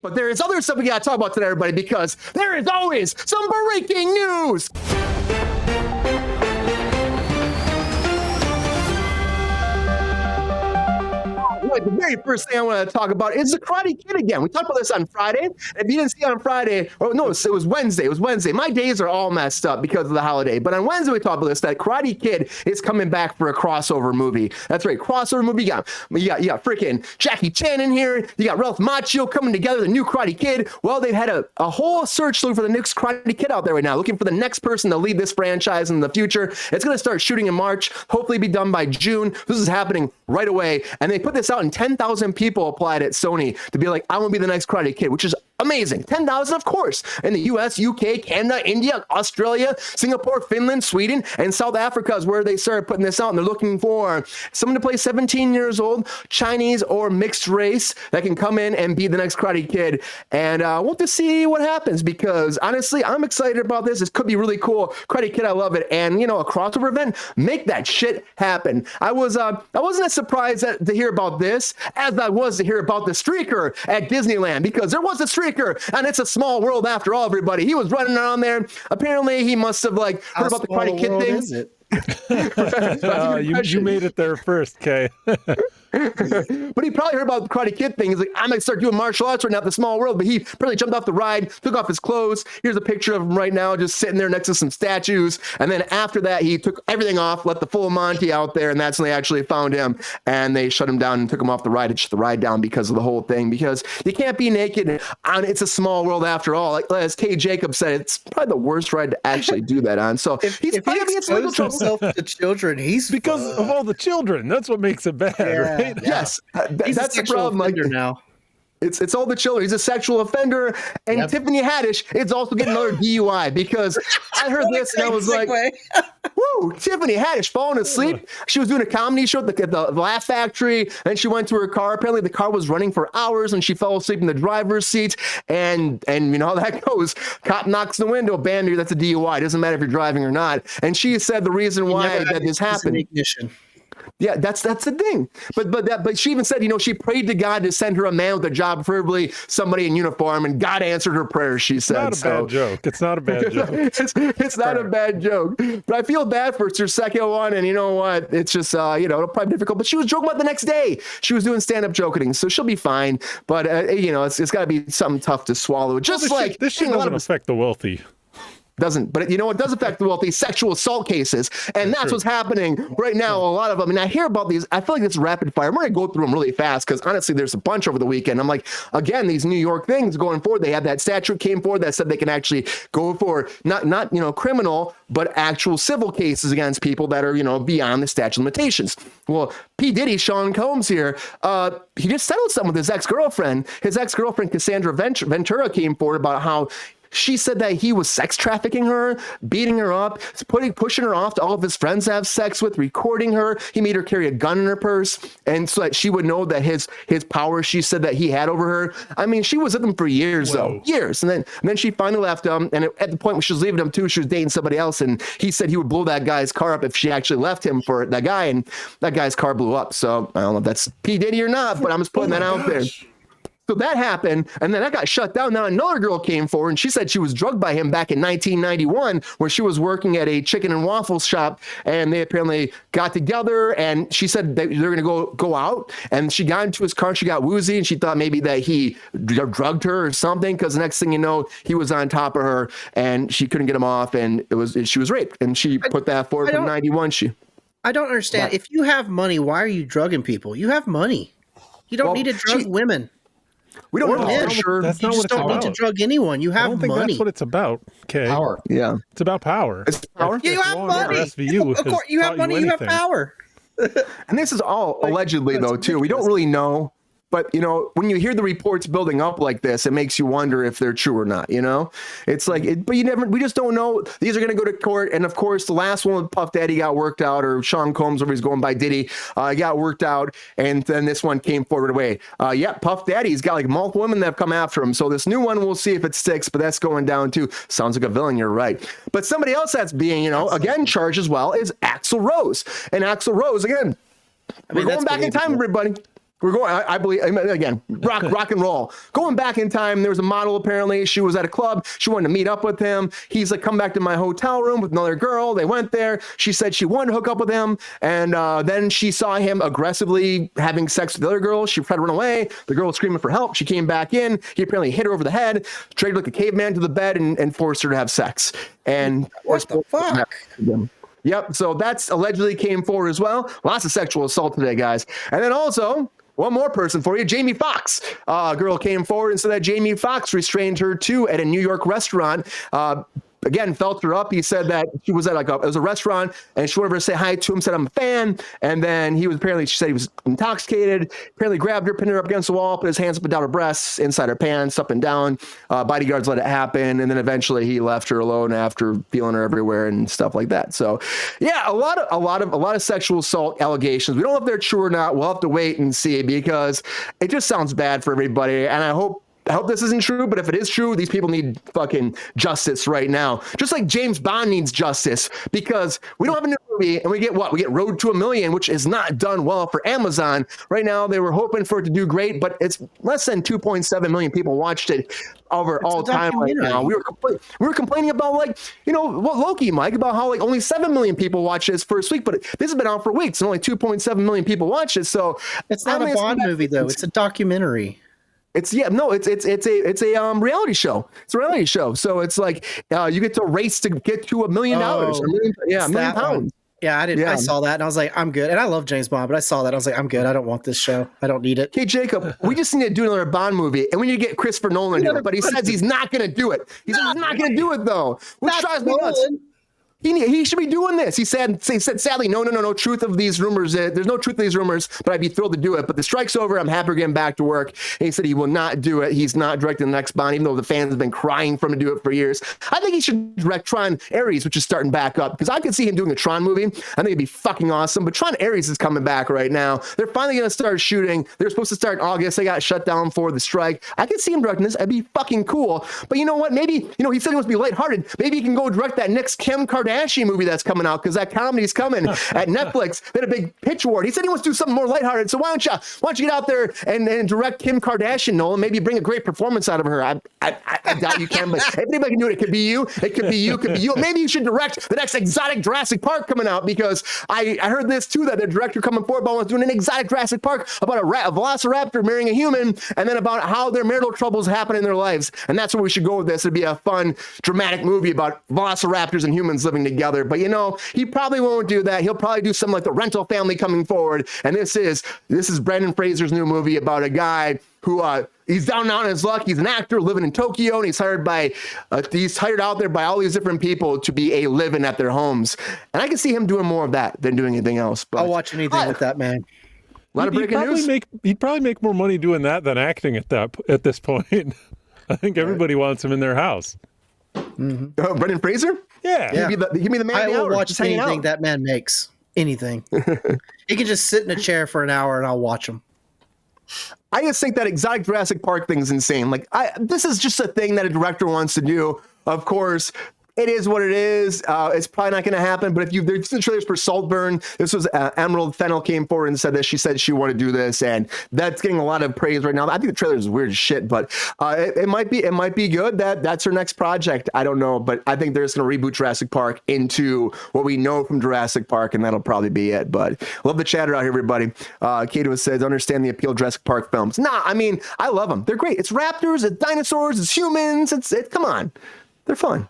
But there is other stuff we got to talk about today, everybody, because there is always some breaking news. The very first thing I want to talk about is the Karate Kid again. We talked about this on Friday. If you didn't see it on Friday, or no, it was Wednesday. It was Wednesday. My days are all messed up because of the holiday. But on Wednesday, we talked about this, that Karate Kid is coming back for a crossover movie. That's right, crossover movie. You got freaking Jackie Chan in here. You got Ralph Macchio coming together, the new Karate Kid. Well, they've had a whole search looking for the next Karate Kid out there right now, looking for the next person to lead this franchise in the future. It's going to start shooting in March, hopefully be done by June. This is happening right away. And they put this out, and 10,000 people applied at Sony to be like, I want to be the next Karate Kid, which is amazing. 10,000, of course, in the US, UK, Canada, India, Australia, Singapore, Finland, Sweden, and South Africa is where they started putting this out. And they're looking for someone to play 17 years old, Chinese or mixed race, that can come in and be the next Karate Kid. And we'll have to see what happens, because honestly, I'm excited about this. This could be really cool. Karate Kid, I love it. And, a crossover event, make that shit happen. I wasn't as surprised to hear about this as I was to hear about the streaker at Disneyland, because there was a streaker, and it's a small world after all, everybody. He was running around there. Apparently, he must have heard about the Karate Kid thing. Is it? You made it there first, Kay. But he probably heard about the Karate Kid thing. He's like, I'm going to start doing martial arts right now at the small world. But he probably jumped off the ride, took off his clothes. Here's a picture of him right now, just sitting there next to some statues. And then after that, he took everything off, let the full Monty out there. And that's when they actually found him. And they shut him down and took him off the ride and shut the ride down because of the whole thing. Because you can't be naked on It's a Small World after all. Like, as Kay Jacobs said, it's probably the worst ride to actually do that on. So if he exposed himself to children, he's because of all the children. That's what makes it bad, right? Yeah. Yes, that's the problem. Now. It's all the children. He's a sexual offender. And Tiffany Haddish is also getting another DUI, because I heard this and I was like, woo, Tiffany Haddish falling asleep. She was doing a comedy show at the Laugh Factory, and she went to her car. Apparently the car was running for hours and she fell asleep in the driver's seat. And you know how that goes. Cop knocks on the window, bam, that's a DUI. It doesn't matter if you're driving or not. And she said the reason why that this happened. Ignition. Yeah, that's the thing. But she even said, she prayed to God to send her a man with a job, preferably somebody in uniform, and God answered her prayers, she said. It's not a bad joke. It's not a bad joke. it's not a bad joke. But I feel bad for it's her second one, and you know what? It's just, it'll probably be difficult. But she was joking about the next day. She was doing stand-up joking, so she'll be fine. But, it's got to be something tough to swallow. Just this shit doesn't affect the wealthy. Doesn't, but it does affect the wealthy. Sexual assault cases, and that's what's happening right now. A lot of them, and I hear about these. I feel like it's rapid fire. I'm going to go through them really fast, because honestly, there's a bunch over the weekend. I'm like, again, these New York things going forward. They had that statute came forward that said they can actually go for not criminal, but actual civil cases against people that are beyond the statute of limitations. Well, P. Diddy, Sean Combs here, he just settled something with his ex-girlfriend. His ex-girlfriend Cassandra Ventura came forward about how she said that he was sex trafficking her, beating her up, pushing her off to all of his friends to have sex with, recording her. He made her carry a gun in her purse, and so that she would know that his power, she said, that he had over her. I mean, she was with him for years, though. Years. And then she finally left him, and at the point when she was leaving him, too, she was dating somebody else, and he said he would blow that guy's car up if she actually left him for that guy, and that guy's car blew up. So I don't know if that's P. Diddy or not, but I'm just putting that out there. So that happened, and then that got shut down. Now another girl came forward, and she said she was drugged by him back in 1991, where she was working at a chicken and waffle shop, and they apparently got together, and she said they're going to go out, and she got into his car, she got woozy, and she thought maybe that he drugged her or something, because the next thing you know, he was on top of her, and she couldn't get him off, and she was raped, and she put that forward from 91. I don't understand. If you have money, why are you drugging people? You have money. You don't need to drug women. We don't know for sure. That's not what it's about. You just don't need to drug anyone. You have I don't think money. That's what it's about. Okay. Power. Yeah. It's about power. It's power. You have money. Of course, you have money. You have power. And this is all allegedly, though, too. We don't really know. But, when you hear the reports building up like this, it makes you wonder if they're true or not, It's like, we just don't know. These are going to go to court. And of course, the last one with Puff Daddy got worked out, or Sean Combs, where he's going by Diddy, got worked out. And then this one came forward away. Puff Daddy's got like multiple women that have come after him. So this new one, we'll see if it sticks, but that's going down too. Sounds like a villain. You're right. But somebody else that's being, again, charged as well is Axl Rose. And Axl Rose, again, we're going back in time, everybody. We're going, I believe, again, rock and roll. Going back in time, there was a model, apparently. She was at a club. She wanted to meet up with him. He's like, come back to my hotel room with another girl. They went there. She said she wanted to hook up with him. And then she saw him aggressively having sex with the other girl. She tried to run away. The girl was screaming for help. She came back in. He apparently hit her over the head, dragged like a caveman to the bed, and forced her to have sex. And what the fuck? Yep. So that's allegedly came forward as well. Lots of sexual assault today, guys. And then also, one more person for you, Jamie Foxx. A girl came forward and said that Jamie Foxx restrained her too at a New York restaurant. Again, felt her up. He said that she was at it was a restaurant and she wanted her to say hi to him, said, I'm a fan. And then she said he was intoxicated, apparently grabbed her, pinned her up against the wall, put his hands up and down her breasts, inside her pants, up and down. Bodyguards let it happen. And then eventually he left her alone after feeling her everywhere and stuff like that. So yeah, a lot of sexual assault allegations. We don't know if they're true or not. We'll have to wait and see because it just sounds bad for everybody. And I hope this isn't true, but if it is true, these people need fucking justice right now. Just like James Bond needs justice because we don't have a new movie and we get what? We get Road to a Million, which is not done well for Amazon. Right now, they were hoping for it to do great, but it's less than 2.7 million people watched it over all time right now. We were complaining about Loki, Mike, about how like only 7 million people watched this first week, but this has been out for weeks and only 2.7 million people watched it. So it's not a Bond movie though. It's a documentary. It's a reality show. It's a reality show. So it's like you get to race to get to $1 million. $1 million pounds. Yeah, I did. Yeah. I saw that and I was like, I'm good. And I love James Bond, but I saw that. I was like, I'm good. I don't want this show. I don't need it. Hey, Jacob, we just need to do another Bond movie and we need to get Christopher Nolan to do it. But he says he's not going to do it. He says he's not going to do it though. Which drives me nuts. He should be doing this. He said, sadly, no truth of these rumors. There's no truth of these rumors, but I'd be thrilled to do it. But the strike's over. I'm happy getting back to work. And he said he will not do it. He's not directing the next Bond, even though the fans have been crying for him to do it for years. I think he should direct Tron Ares, which is starting back up, because I could see him doing a Tron movie. I think it'd be fucking awesome. But Tron Ares is coming back right now. They're finally going to start shooting. They're supposed to start in August. They got shut down for the strike. I could see him directing this. It'd be fucking cool. But you know what? Maybe, he said he wants to be lighthearted. Maybe he can go direct that next Kim Kardashian movie that's coming out, because that comedy's coming at Netflix. They had a big pitch award. He said he wants to do something more lighthearted. So why don't you get out there and direct Kim Kardashian, Nolan? Maybe bring a great performance out of her. I doubt you can, but if anybody can do it, it could be you. It could be you. It could be you. Maybe you should direct the next exotic Jurassic Park coming out, because I heard this too, that the director coming forward about doing an exotic Jurassic Park about a velociraptor marrying a human, and then about how their marital troubles happen in their lives. And that's where we should go with this. It'd be a fun, dramatic movie about velociraptors and humans living together. But he probably won't do that. He'll probably do something like The Rental Family coming forward. And this is Brendan Fraser's new movie about a guy who he's down on his luck. He's an actor living in Tokyo, and he's hired out there by all these different people to be a living at their homes. And I can see him doing more of that than doing anything else. But I'll watch anything with that man. A lot of breaking news. He'd probably make more money doing that than acting at this point. I think everybody wants him in their house. Mm-hmm. Brendan Fraser? Yeah. Give me the man. I will watch anything that man makes. Anything. He can just sit in a chair for an hour and I'll watch him. I just think that exotic Jurassic Park thing is insane. Like, this is just a thing that a director wants to do. Of course, it is what it is. It's probably not going to happen. But if there's the trailers for Saltburn, this was Emerald Fennell came forward and said that she said she wanted to do this, and that's getting a lot of praise right now. I think the trailer is weird as shit, but it might be good. That's her next project. I don't know, but I think they're just going to reboot Jurassic Park into what we know from Jurassic Park, and that'll probably be it. But love the chatter out here, everybody. Kato says, understand the appeal of Jurassic Park films. Nah, I mean, I love them. They're great. It's raptors, it's dinosaurs, it's humans. Come on, they're fun.